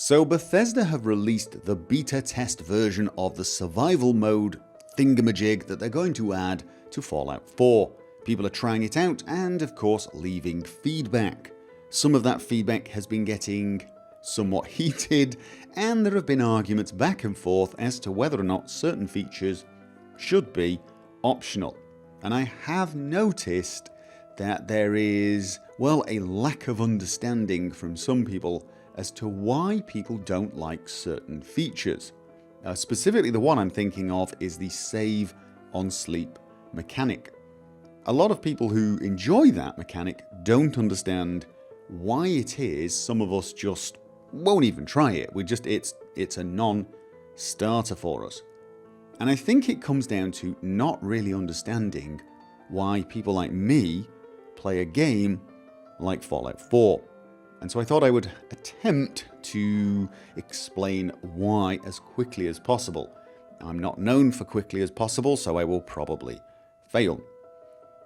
So Bethesda have released the beta test version of the survival mode thingamajig that they're going to add to Fallout 4. People are trying it out and of course leaving feedback. Some of that feedback has been getting somewhat heated, and there have been arguments back and forth as to whether or not certain features should be optional. And I have noticed that there is, well, a lack of understanding from some people as to why people don't like certain features. Specifically, the one I'm thinking of is the save on sleep mechanic. A lot of people who enjoy that mechanic don't understand why it is some of us just won't even try it. It's a non-starter for us. And I think it comes down to not really understanding why people like me play a game like Fallout 4. And so I thought I would attempt to explain why as quickly as possible. I'm not known for quickly as possible, so I will probably fail.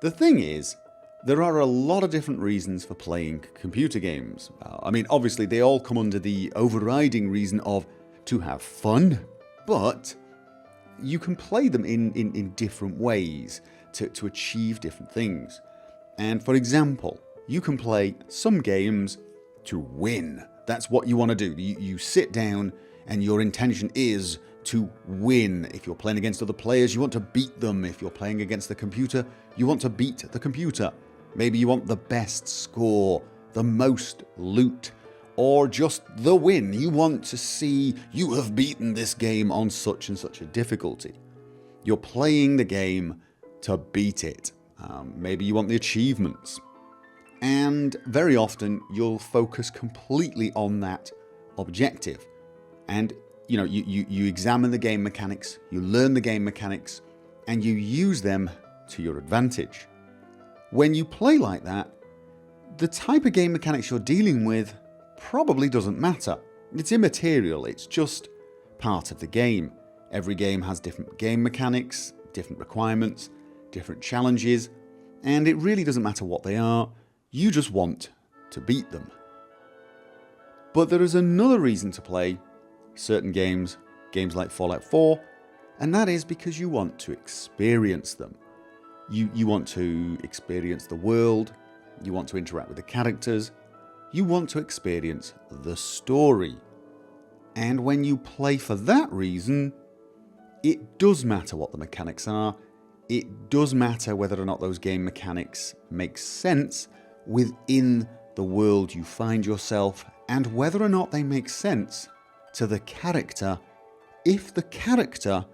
The thing is, there are a lot of different reasons for playing computer games. I mean, obviously they all come under the overriding reason of to have fun, but you can play them in different ways to achieve different things. And for example, you can play some games to win. That's what you want to do. You sit down and your intention is to win. If you're playing against other players, you want to beat them. If you're playing against the computer, you want to beat the computer. Maybe you want the best score, the most loot, or just the win. You want to see you have beaten this game on such and such a difficulty. You're playing the game to beat it. Maybe you want the achievements. And very often you'll focus completely on that objective. And you examine the game mechanics, you learn the game mechanics, and you use them to your advantage. When you play like that, the type of game mechanics you're dealing with probably doesn't matter. It's immaterial, it's just part of the game. Every game has different game mechanics, different requirements, different challenges, and it really doesn't matter what they are. You just want to beat them. But there is another reason to play certain games like Fallout 4, and that is because you want to experience them. You want to experience the world, you want to interact with the characters, you want to experience the story. And when you play for that reason, it does matter what the mechanics are, it does matter whether or not those game mechanics make sense within the world you find yourself, and whether or not they make sense to the character if the character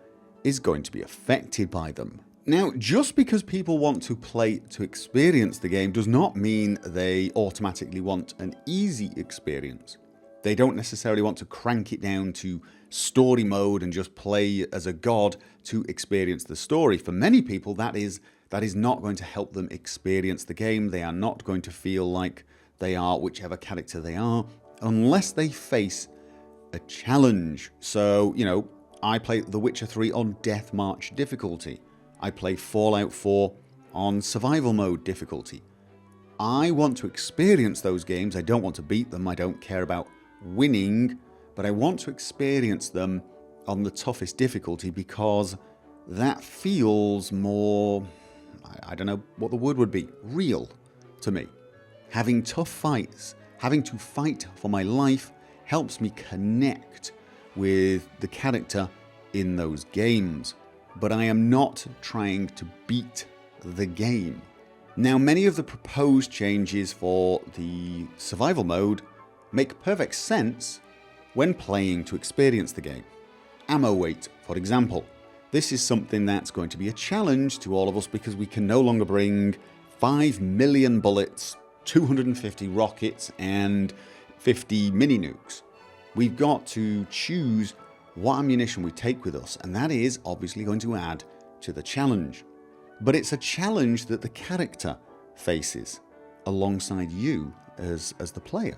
is going to be affected by them. Now, just because people want to play to experience the game does not mean they automatically want an easy experience. They don't necessarily want to crank it down to story mode and just play as a god to experience the story. For many people, that is not going to help them experience the game. They are not going to feel like they are whichever character they are unless they face a challenge. So, I play The Witcher 3 on Death March difficulty. I play Fallout 4 on survival mode difficulty. I want to experience those games. I don't want to beat them. I don't care about winning, but I want to experience them on the toughest difficulty because that feels more, I don't know what the word would be, real to me. Having tough fights, having to fight for my life helps me connect with the character in those games. But I am not trying to beat the game. Now, many of the proposed changes for the survival mode make perfect sense when playing to experience the game. Ammo weight, for example. This is something that's going to be a challenge to all of us because we can no longer bring 5 million bullets, 250 rockets, and 50 mini nukes. We've got to choose what ammunition we take with us, and that is obviously going to add to the challenge. But it's a challenge that the character faces alongside you as the player.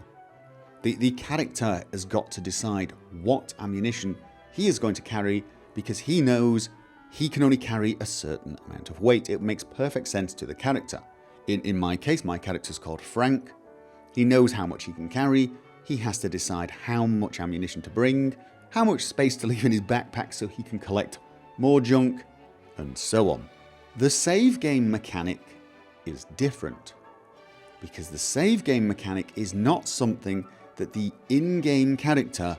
The character has got to decide what ammunition he is going to carry because he knows he can only carry a certain amount of weight. It makes perfect sense to the character. In my case, my character's called Frank. He knows how much he can carry. he has to decide how much ammunition to bring, how much space to leave in his backpack so he can collect more junk, and so on. The save game mechanic is different, because the save game mechanic is not something that the in-game character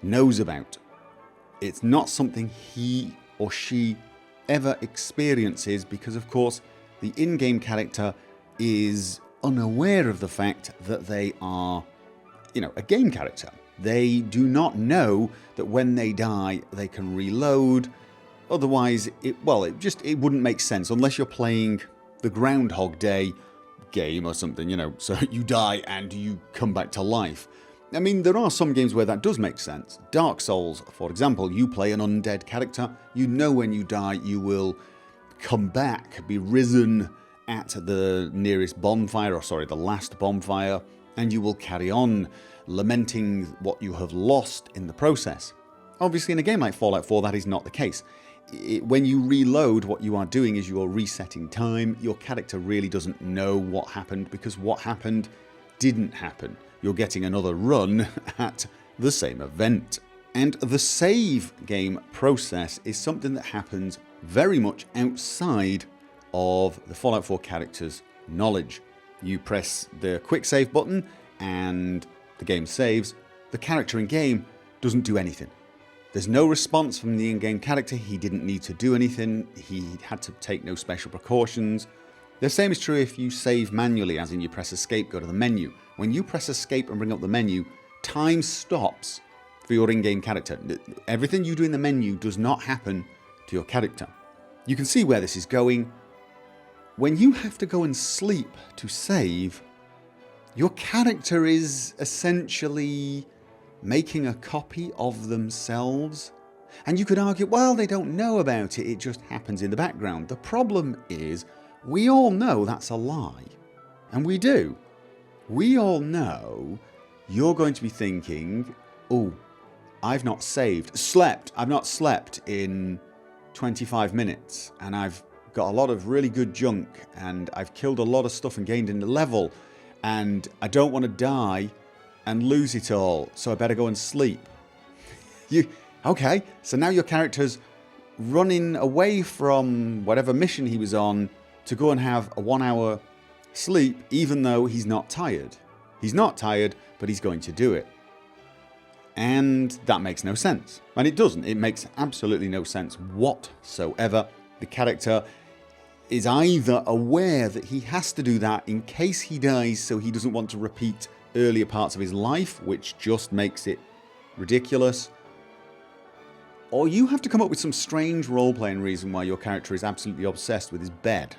knows about. It's not something he or she ever experiences because, of course, the in-game character is unaware of the fact that they are, a game character. They do not know that when they die, they can reload. Otherwise, it wouldn't make sense unless you're playing the Groundhog Day game or something, so you die and you come back to life. I mean, there are some games where that does make sense. Dark Souls, for example, you play an undead character. You know when you die, you will come back, be risen at the nearest bonfire, the last bonfire, and you will carry on lamenting what you have lost in the process. Obviously, in a game like Fallout 4, that is not the case. When you reload, what you are doing is you are resetting time. Your character really doesn't know what happened because what happened didn't happen. You're getting another run at the same event. And the save game process is something that happens very much outside of the Fallout 4 character's knowledge. You press the quick save button and the game saves. The character in game doesn't do anything. There's no response from the in-game character. He didn't need to do anything. He had to take no special precautions. The same is true if you save manually, as in you press escape, go to the menu. When you press escape and bring up the menu, time stops for your in-game character. Everything you do in the menu does not happen to your character. You can see where this is going. When you have to go and sleep to save, your character is essentially making a copy of themselves. And you could argue, well, they don't know about it, it just happens in the background. The problem is, we all know that's a lie. And we do. We all know you're going to be thinking, oh, I've not slept in 25 minutes, and I've got a lot of really good junk, and I've killed a lot of stuff and gained in the level, and I don't want to die and lose it all, so I better go and sleep. Okay, so now your character's running away from whatever mission he was on to go and have a 1 hour sleep, even though he's not tired. He's not tired, but he's going to do it. And that makes no sense. And it doesn't. It makes absolutely no sense whatsoever. The character is either aware that he has to do that in case he dies, so he doesn't want to repeat earlier parts of his life, which just makes it ridiculous. Or you have to come up with some strange role-playing reason why your character is absolutely obsessed with his bed.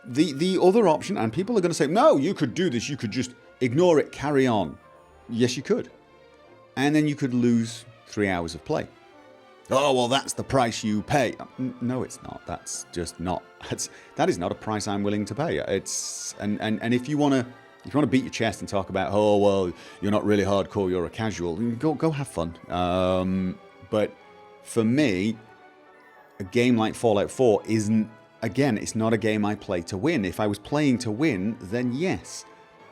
The other option, and people are going to say, no, you could do this, you could just ignore it, carry on. Yes, you could. And then you could lose 3 hours of play. Oh, well, that's the price you pay. No, it's not. That's just not. That is not a price I'm willing to pay. And if you want to beat your chest and talk about, oh, well, you're not really hardcore, you're a casual, go have fun. But for me, a game like Fallout 4 isn't, again, it's not a game I play to win. If I was playing to win, then yes.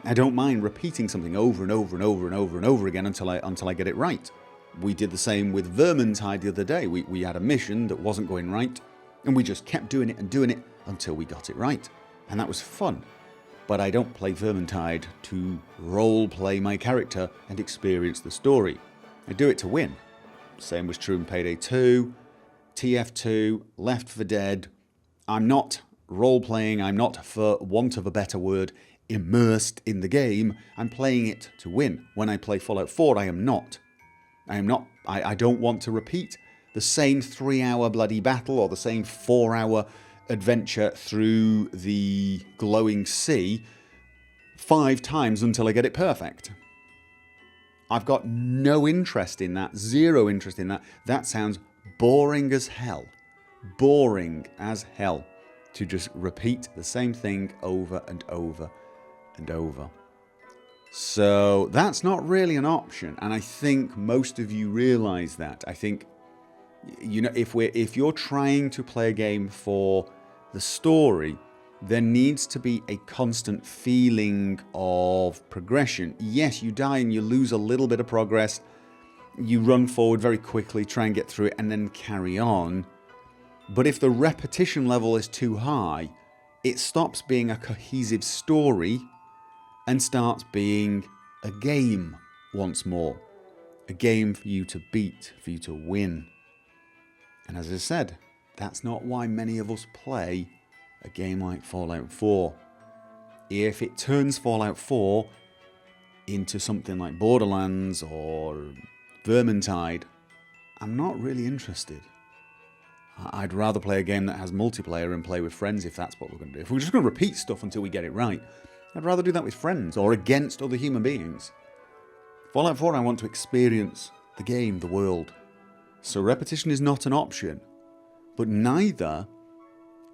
I don't mind repeating something over and over and over and over and over again until I get it right. We did the same with Vermintide the other day. We had a mission that wasn't going right, and we just kept doing it until we got it right. And that was fun. But I don't play Vermintide to role-play my character and experience the story. I do it to win. Same was true in Payday 2, TF2, Left 4 Dead. I'm not role-playing, I'm not, for want of a better word, immersed in the game. I'm playing it to win. When I play Fallout 4, I am not. I don't want to repeat the same 3-hour bloody battle or the same 4-hour adventure through the glowing sea 5 times until I get it perfect. I've got no interest in that, zero interest in that. That sounds boring as hell. Boring as hell to just repeat the same thing over and over and over. So that's not really an option, and I think most of you realize that. I think, if you're trying to play a game for the story, There needs to be a constant feeling of progression. Yes, you die and you lose a little bit of progress. You run forward very quickly, try and get through it, and then carry on. But if the repetition level is too high, it stops being a cohesive story and starts being a game once more. A game for you to beat, for you to win. And as I said, that's not why many of us play a game like Fallout 4. If it turns Fallout 4 into something like Borderlands or Vermintide, I'm not really interested. I'd rather play a game that has multiplayer and play with friends if that's what we're going to do. If we're just going to repeat stuff until we get it right, I'd rather do that with friends or against other human beings. Fallout 4, I want to experience the game, the world. So repetition is not an option, but neither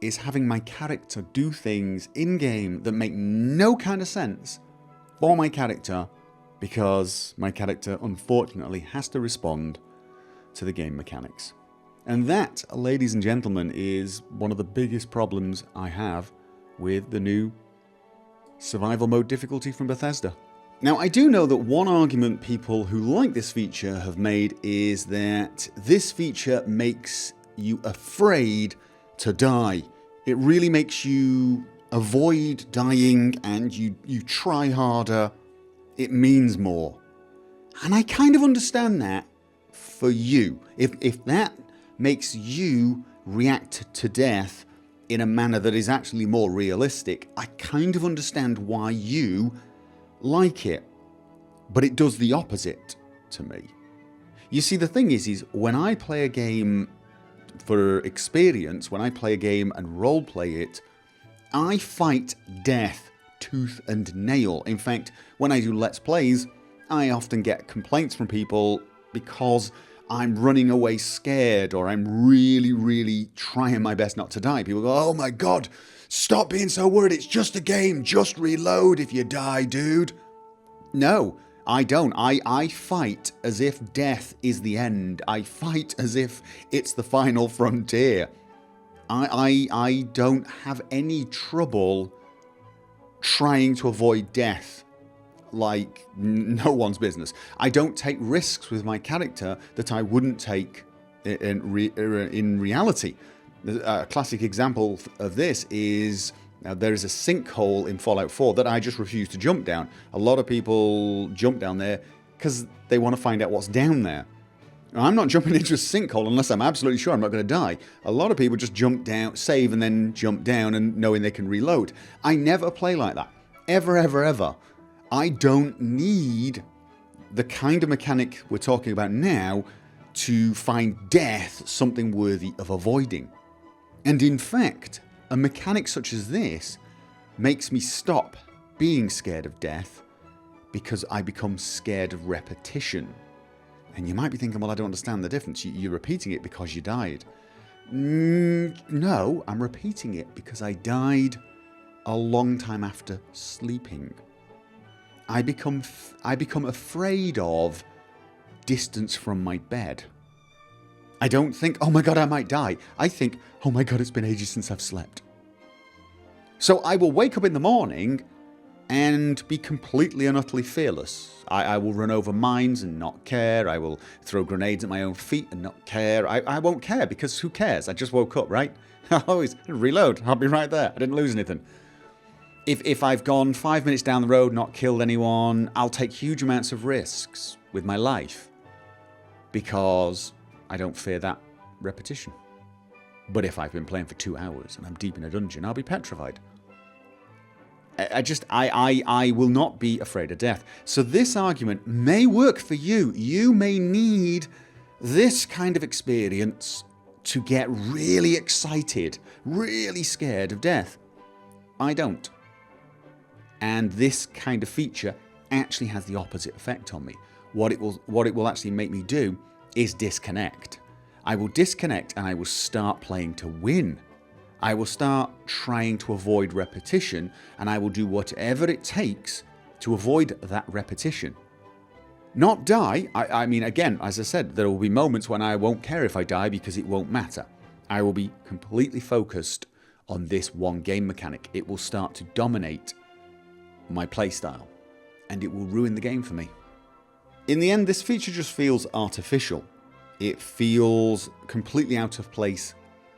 is having my character do things in-game that make no kind of sense for my character because my character, unfortunately, has to respond to the game mechanics. And that, ladies and gentlemen, is one of the biggest problems I have with the new survival mode difficulty from Bethesda. Now, I do know that one argument people who like this feature have made is that this feature makes you afraid to die. It really makes you avoid dying and you try harder. It means more. And I kind of understand that for you. If that makes you react to death in a manner that is actually more realistic, I kind of understand why you like it. But it does the opposite to me. You see, the thing is when I play a game for experience, when I play a game and roleplay it, I fight death tooth and nail. In fact, when I do Let's Plays, I often get complaints from people because I'm running away scared or I'm really trying my best not to die. People go, oh my god, stop being so worried, it's just a game, just reload if you die, dude. No, I don't. I fight as if death is the end. I fight as if it's the final frontier. I don't have any trouble trying to avoid death like no one's business. I don't take risks with my character that I wouldn't take in reality. A classic example of this is there is a sinkhole in Fallout 4 that I just refuse to jump down. A lot of people jump down there because they want to find out what's down there. Now, I'm not jumping into a sinkhole unless I'm absolutely sure I'm not going to die. A lot of people just jump down, save, and then jump down and knowing they can reload. I never play like that. Ever. I don't need the kind of mechanic we're talking about now to find death something worthy of avoiding. And in fact, a mechanic such as this makes me stop being scared of death because I become scared of repetition. And you might be thinking, well, I don't understand the difference. You're repeating it because you died. No, I'm repeating it because I died a long time after sleeping. I become afraid of distance from my bed. I don't think, oh my god, I might die. I think, oh my god, it's been ages since I've slept. So I will wake up in the morning and be completely and utterly fearless. I will run over mines and not care. I will throw grenades at my own feet and not care. I won't care because who cares? I just woke up, right? I'll always reload. I'll be right there. I didn't lose anything. If I've gone 5 minutes down the road, not killed anyone, I'll take huge amounts of risks with my life because I don't fear that repetition. But if I've been playing for 2 hours and I'm deep in a dungeon, I'll be petrified. I will not be afraid of death. So this argument may work for you. You may need this kind of experience to get really excited, really scared of death. I don't. And this kind of feature actually has the opposite effect on me. What it will actually make me do is disconnect. I will disconnect and I will start playing to win. I will start trying to avoid repetition and I will do whatever it takes to avoid that repetition. Not die. I mean, again, as I said, there will be moments when I won't care if I die because it won't matter. I will be completely focused on this one game mechanic. It will start to dominate my playstyle, and it will ruin the game for me. In the end, this feature just feels artificial. It feels completely out of place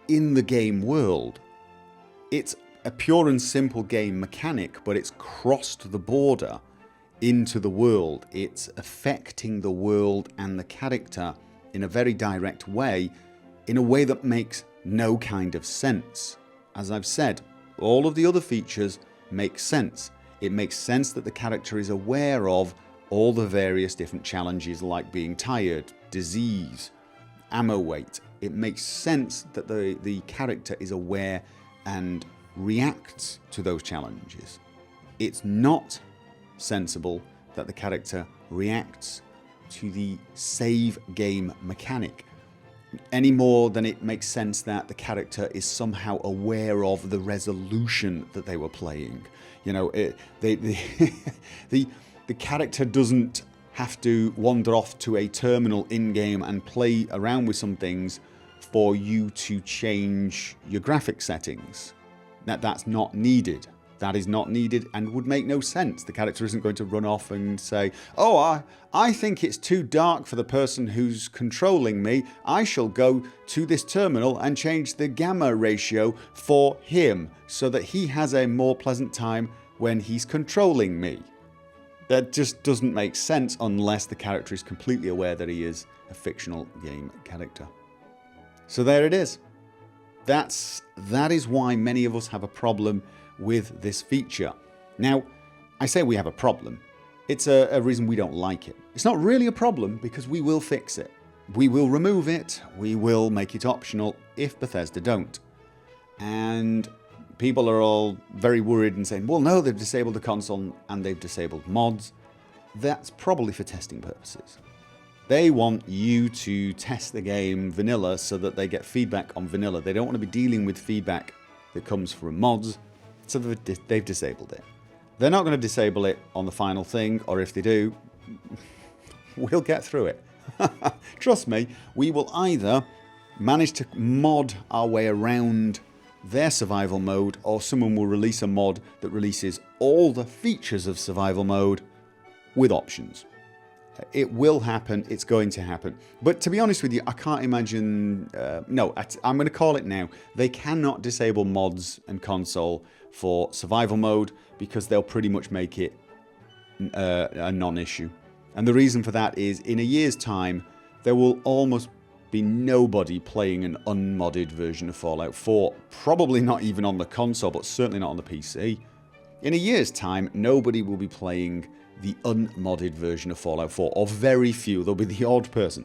in the game world. It's a pure and simple game mechanic, but it's crossed the border into the world. It's affecting the world and the character in a very direct way, in a way that makes no kind of sense. As I've said, all of the other features make sense. It makes sense that the character is aware of all the various different challenges, like being tired, disease, ammo weight. It makes sense that the character is aware and reacts to those challenges. It's not sensible that the character reacts to the save game mechanic, any more than it makes sense that the character is somehow aware of the resolution that they were playing. You know, the character doesn't have to wander off to a terminal in-game and play around with some things for you to change your graphic settings. That's not needed. That is not needed and would make no sense. The character isn't going to run off and say, oh, I think it's too dark for the person who's controlling me. I shall go to this terminal and change the gamma ratio for him so that he has a more pleasant time when he's controlling me. That just doesn't make sense unless the character is completely aware that he is a fictional game character. So there it is. That is why many of us have a problem with this feature. Now, I say we have a problem. It's a reason we don't like it. It's not really a problem because we will fix it. We will remove it. We will make it optional if Bethesda don't. And people are all very worried and saying, well, no, they've disabled the console and they've disabled mods. That's probably for testing purposes. They want you to test the game vanilla so that they get feedback on vanilla. They don't want to be dealing with feedback that comes from mods, so they've disabled it. They're not going to disable it on the final thing, or if they do, we'll get through it. Trust me, we will either manage to mod our way around their survival mode, or someone will release a mod that releases all the features of survival mode with options. It will happen. It's going to happen. But to be honest with you, I can't imagine... no, I'm going to call it now. They cannot disable mods and console for survival mode because they'll pretty much make it a non-issue. And the reason for that is in a year's time, there will almost be nobody playing an unmodded version of Fallout 4. Probably not even on the console, but certainly not on the PC. In a year's time, nobody will be playing the unmodded version of Fallout 4, or very few. There'll be the odd person.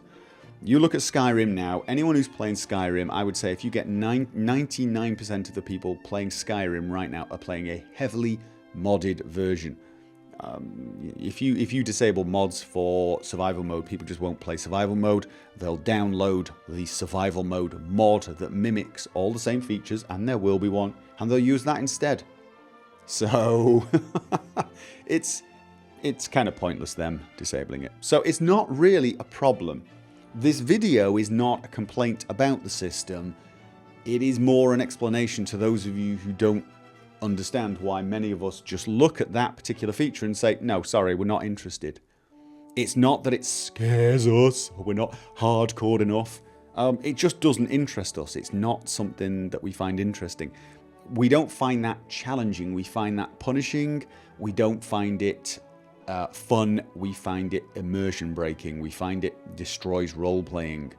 You look at Skyrim now, anyone who's playing Skyrim, I would say if you get 99% of the people playing Skyrim right now are playing a heavily modded version. If you disable mods for survival mode, people just won't play survival mode. They'll download the survival mode mod that mimics all the same features, and there will be one, and they'll use that instead. So it's kind of pointless them disabling it. So it's not really a problem. This video is not a complaint about the system. It is more an explanation to those of you who don't understand why many of us just look at that particular feature and say, no, sorry, we're not interested. It's not that it scares us or we're not hardcore enough. It just doesn't interest us. It's not something that we find interesting. We don't find that challenging. We find that punishing. We don't find it fun. We find it immersion breaking. We find it destroys role playing.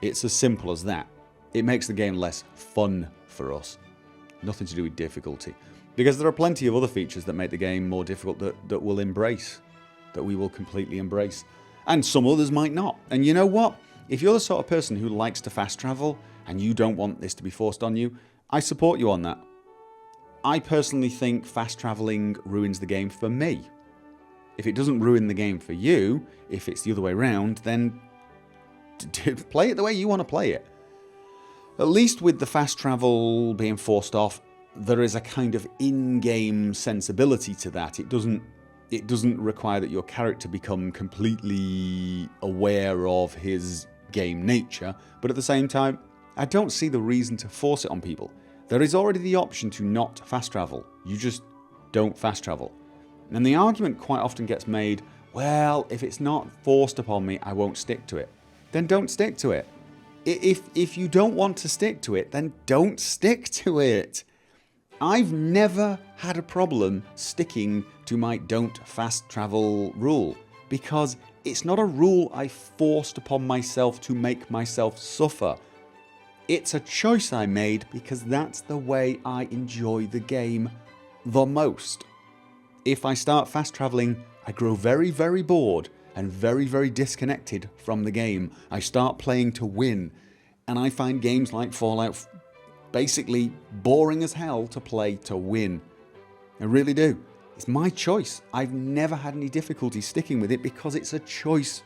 It's as simple as that. It makes the game less fun for us. Nothing to do with difficulty. Because there are plenty of other features that make the game more difficult that we'll embrace. That we will completely embrace. And some others might not. And you know what? If you're the sort of person who likes to fast travel and you don't want this to be forced on you, I support you on that. I personally think fast traveling ruins the game for me. If it doesn't ruin the game for you, if it's the other way around, then play it the way you want to play it. At least with the fast travel being forced off, there is a kind of in-game sensibility to that. It doesn't require that your character become completely aware of his game nature, but at the same time, I don't see the reason to force it on people. There is already the option to not fast travel. You just don't fast travel. And the argument quite often gets made, well, if it's not forced upon me, I won't stick to it. Then don't stick to it. If you don't want to stick to it, then don't stick to it. I've never had a problem sticking to my don't fast travel rule, because it's not a rule I forced upon myself to make myself suffer. It's a choice I made because that's the way I enjoy the game the most. If I start fast traveling, I grow very, very bored and very, very disconnected from the game. I start playing to win, and I find games like Fallout basically boring as hell to play to win. I really do. It's my choice. I've never had any difficulty sticking with it because it's a choice,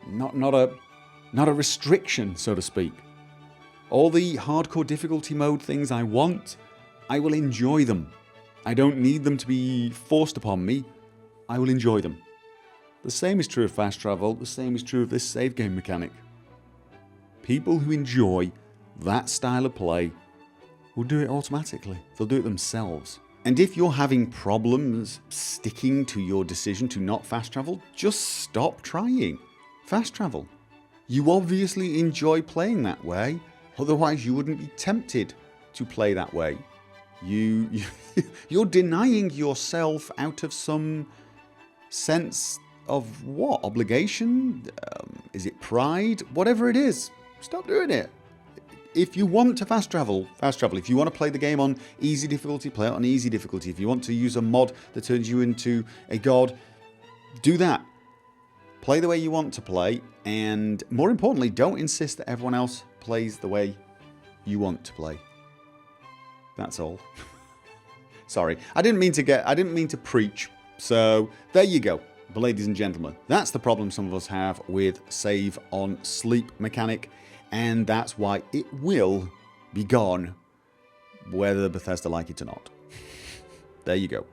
not a restriction, so to speak. All the hardcore difficulty mode things I want, I will enjoy them. I don't need them to be forced upon me. I will enjoy them. The same is true of fast travel. The same is true of this save game mechanic. People who enjoy that style of play will do it automatically. They'll do it themselves. And if you're having problems sticking to your decision to not fast travel, just stop trying. Fast travel. You obviously enjoy playing that way. Otherwise, you wouldn't be tempted to play that way. You're denying yourself out of some sense of what? Obligation? Is it pride? Whatever it is, stop doing it. If you want to fast travel, fast travel. If you want to play the game on easy difficulty, play it on easy difficulty. If you want to use a mod that turns you into a god, do that. Play the way you want to play, and more importantly, don't insist that everyone else plays the way you want to play. That's all. Sorry, I didn't mean to preach. So there you go, but ladies and gentlemen, that's the problem some of us have with save on sleep mechanic, and that's why it will be gone, whether Bethesda like it or not. There you go.